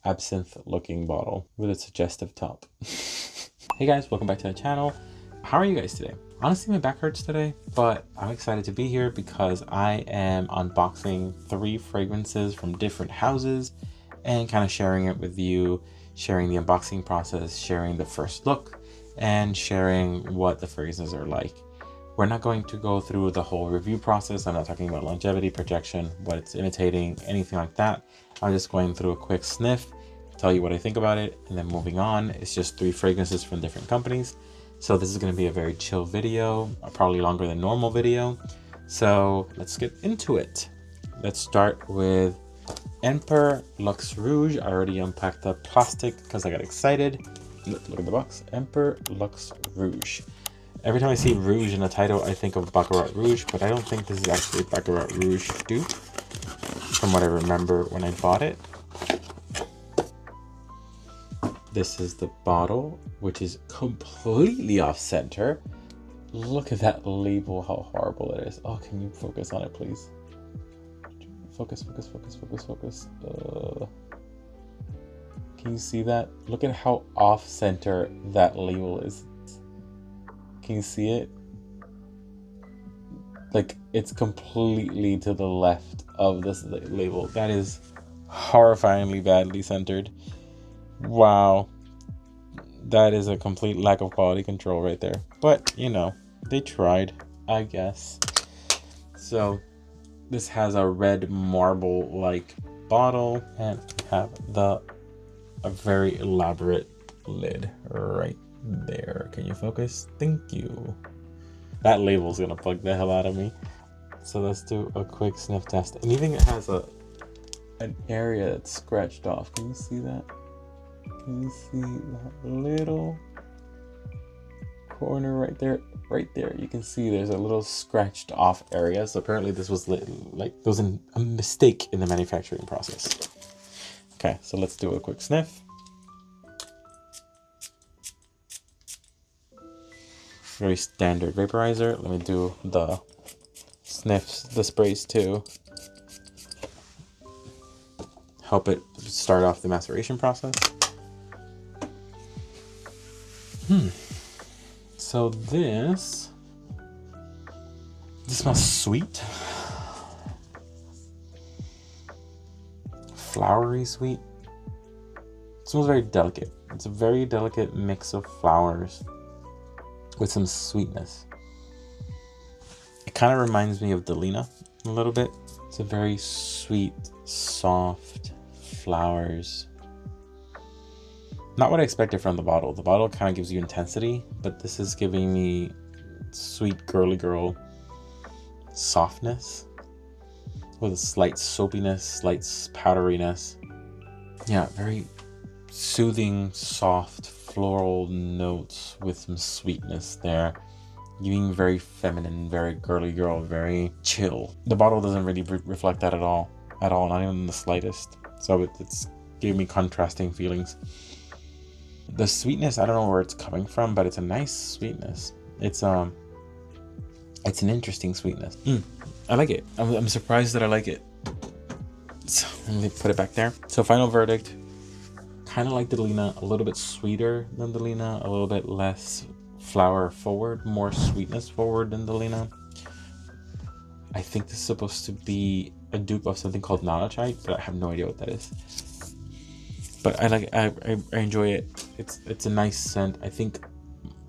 absinthe looking bottle with a suggestive top. Hey guys, welcome back to the channel. How are you guys today? Honestly, my back hurts today, but I'm excited to be here because I am unboxing 3 fragrances from different houses and kind of sharing it with you, sharing the unboxing process, sharing the first look, and sharing what the fragrances are like. We're not going to go through the whole review process. I'm not talking about longevity, projection, what it's imitating, anything like that. I'm just going through a quick sniff, tell you what I think about it, and then moving on. It's just 3 fragrances from different companies. So this is going to be a very chill video, probably longer than normal video. So let's get into it. Let's start with Emper Luxe Rouge. I already unpacked the plastic because I got excited. Look at the box. Emper Luxe Rouge. Every time I see Rouge in the title, I think of Baccarat Rouge, but I don't think this is actually Baccarat Rouge dupe, from what I remember when I bought it. This is the bottle, which is completely off center. Look at that label, how horrible it is. Oh, can you focus on it, please? Focus, focus, focus, focus, focus. Can you see that? Look at how off center that label is. Can you see it? Like, it's completely to the left of this label. That is horrifyingly badly centered. Wow. That is a complete lack of quality control right there. But, you know, they tried, I guess. So, this has a red marble-like bottle and have a very elaborate lid right there. Can you focus? Thank you. That label's gonna bug the hell out of me. So let's do a quick sniff test. And even it has an area that's scratched off. Can you see that? Can you see that little corner right there? Right there, you can see there's a little scratched off area. So apparently this was like there was a mistake in the manufacturing process. Okay, so let's do a quick sniff. Very standard vaporizer. Let me do the sniffs, the sprays too. Help it start off the maceration process. So this smells sweet. Flowery sweet. It smells very delicate. It's a very delicate mix of flowers with some sweetness. It kind of reminds me of Delina a little bit. It's a very sweet, soft flowers. Not what I expected from the bottle. The bottle kind of gives you intensity, but this is giving me sweet girly girl softness with a slight soapiness, slight powderiness. Yeah, very soothing, soft, floral notes with some sweetness there, giving very feminine, very girly girl, very chill. The bottle doesn't really reflect that at all, not even in the slightest. So it's gave me contrasting feelings. The sweetness, I don't know where it's coming from, but it's a nice sweetness. It's an interesting sweetness. I like it. I'm surprised that I like it. So let me put it back there. So final verdict. Kind of like Delina, a little bit sweeter than Delina, a little bit less flower forward, more sweetness forward than Delina. I think this is supposed to be a dupe of something called Nalachite, but I have no idea what that is. But I enjoy it. It's a nice scent. I think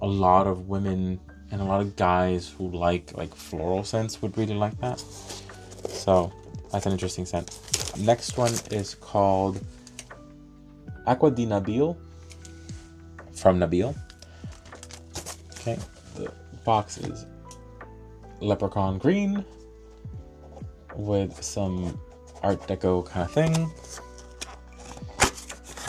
a lot of women and a lot of guys who like floral scents would really like that. So that's an interesting scent. Next one is called Acqua Di Nabeel from Nabeel. Okay, the box is leprechaun green with some Art Deco kind of thing.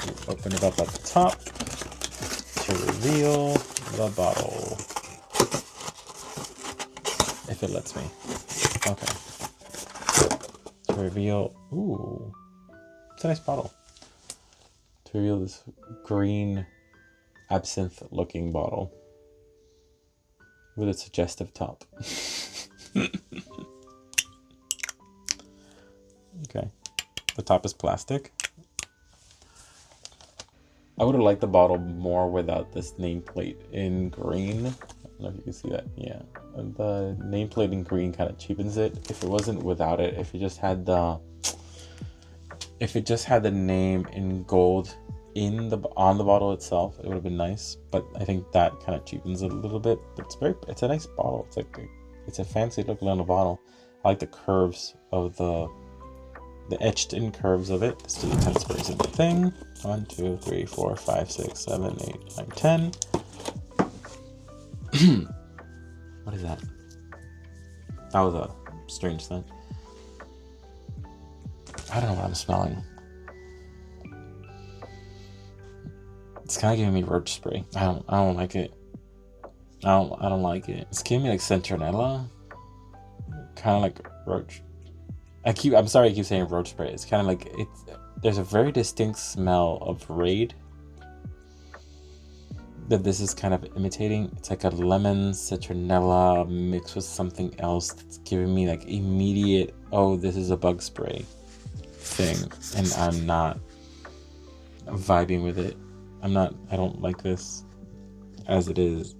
You open it up at the top to reveal the bottle, if it lets me. Okay. To reveal, ooh, it's a nice bottle. To reveal this green absinthe looking bottle with a suggestive top. Okay, the top is plastic. I would have liked the bottle more without this nameplate in green. I don't know if you can see that. Yeah, the nameplate in green kind of cheapens it. If it wasn't without it, if it just had the name in gold on the bottle itself, it would have been nice. But I think that kind of cheapens it a little bit. But it's a nice bottle. It's a fancy looking on the bottle. I like the curves of the etched in curves of it. Let's do the 10 sprays in the thing. 1, 2, 3, 4, 5, 6, 7, 8, 9, 10. What is that? That was a strange scent. I don't know what I'm smelling. It's kind of giving me roach spray. I don't like it. I don't like it. It's giving me like citronella. Kind of like roach. I'm sorry I keep saying roach spray. It's kind of like there's a very distinct smell of Raid that this is kind of imitating. It's like a lemon citronella mixed with something else that's giving me like immediate, oh, this is a bug spray thing, and I'm not vibing with it. I don't like this as it is.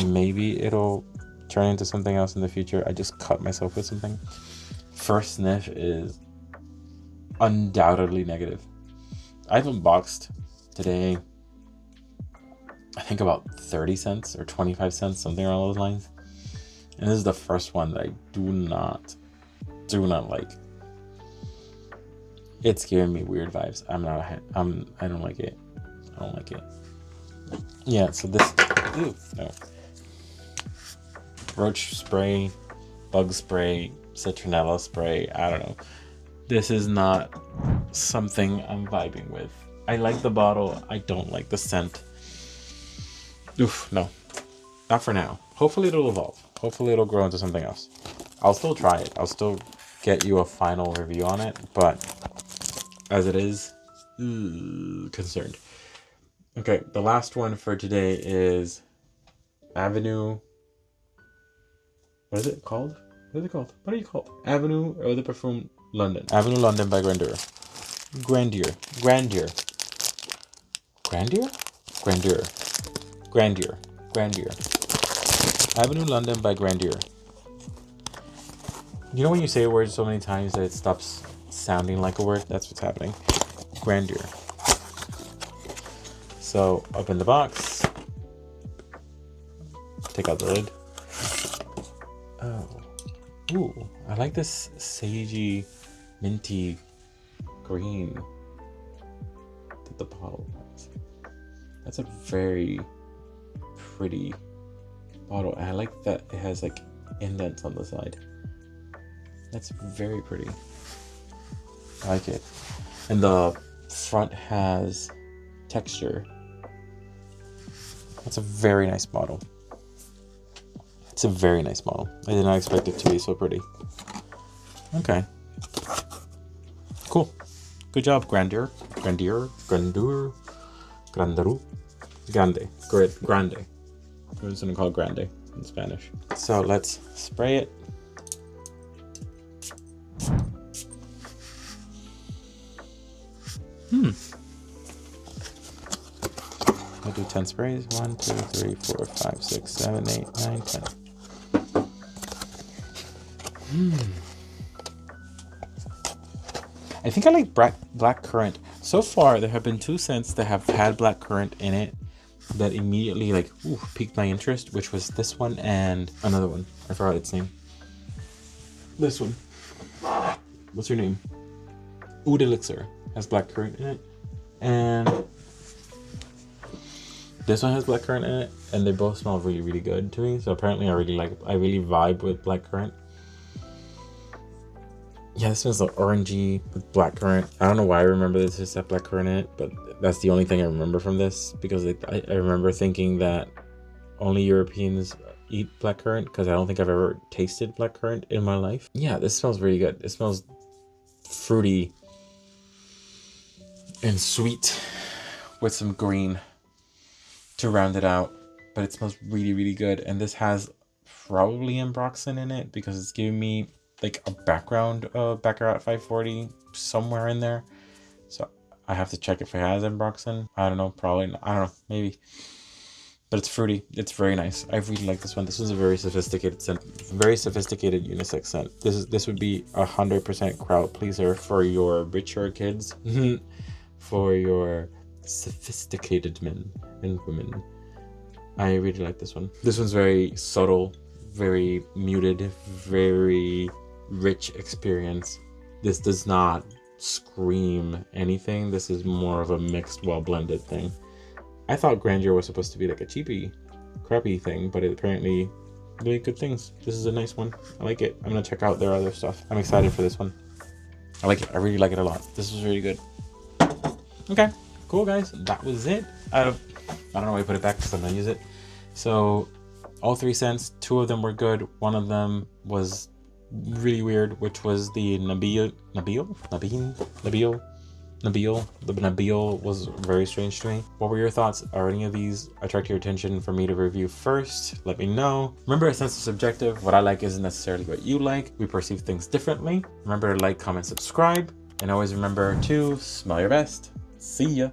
Maybe it'll turn into something else in the future. I just cut myself with something. First sniff is undoubtedly negative. I've unboxed today, I think about 30 cents or 25 cents, something along those lines. And this is the first one that I do not like. It's giving me weird vibes. I don't like it. I don't like it. Yeah, so this, no. Roach spray, bug spray, citronella spray, I don't know. This is not something I'm vibing with. I like the bottle. I don't like the scent. Oof, no. Not for now. Hopefully it'll evolve. Hopefully it'll grow into something else. I'll still try it. I'll still get you a final review on it, but as it is, concerned. Okay, the last one for today is Avenue. What is it called? What is it called? What do you call it? Avenue or the Perfume London. Avenue London by Grandeur. Grandeur. Grandeur. Grandeur? Grandeur. Grandeur. Grandeur. Avenue London by Grandeur. You know when you say a word so many times that it stops sounding like a word? That's what's happening. Grandeur. So, open the box. Take out the lid. Oh. Ooh, I like this sagey, minty green that the bottle has. That's a very pretty bottle. And I like that it has like indents on the side. That's very pretty. I like it. And the front has texture. That's a very nice bottle. It's a very nice model. I did not expect it to be so pretty. Okay. Cool. Good job, Grandeur. Grandeur. Grandeur. Grandeur. Grande. Grande. I'm just gonna call it Grande in Spanish. So let's spray it. I'll do 10 sprays. 1, 2, 3, 4, 5, 6, 7, 8, 9, 10. I think I like black currant. So far, there have been 2 scents that have had black currant in it that immediately piqued my interest, which was this one and another one. I forgot its name. This one. What's her name? Oud Elixir has black currant in it. And this one has black currant in it, and they both smell really, really good to me. So apparently I really vibe with black currant. Yeah, this smells like orangey with black currant. I don't know why I remember this just had black currant in it, but that's the only thing I remember from this, because I remember thinking that only Europeans eat blackcurrant, because I don't think I've ever tasted blackcurrant in my life. Yeah, this smells really good. It smells fruity and sweet with some green to round it out, but it smells really, really good. And this has probably Ambroxan in it, because it's giving me like a background of Baccarat 540 somewhere in there. So I have to check if it has ambroxan. I don't know, probably not. I don't know, maybe. But it's fruity. It's very nice. I really like this one. This one's a very sophisticated scent, very sophisticated unisex scent. This would be 100% crowd pleaser for your richer kids, for your sophisticated men and women. I really like this one. This one's very subtle, very muted, very rich experience. This does not scream anything. This is more of a mixed, well-blended thing. I thought Grandeur was supposed to be like a cheapy, crappy thing, but it apparently really good things. This is a nice one. I like it. I'm gonna check out their other stuff. I'm excited for this one. I like it. I really like it a lot. This was really good. Okay, cool guys. That was it. I don't know why I put it back because I'm gonna use it. So all 3 scents, 2 of them were good. One of them was really weird, which was the Nabeel. The Nabeel was very strange to me. What were your thoughts? Are any of these attract your attention for me to review first? Let me know. Remember, a sense is subjective. What I like isn't necessarily what you like. We perceive things differently. Remember to like, comment, subscribe, and always remember to smell your best. See ya.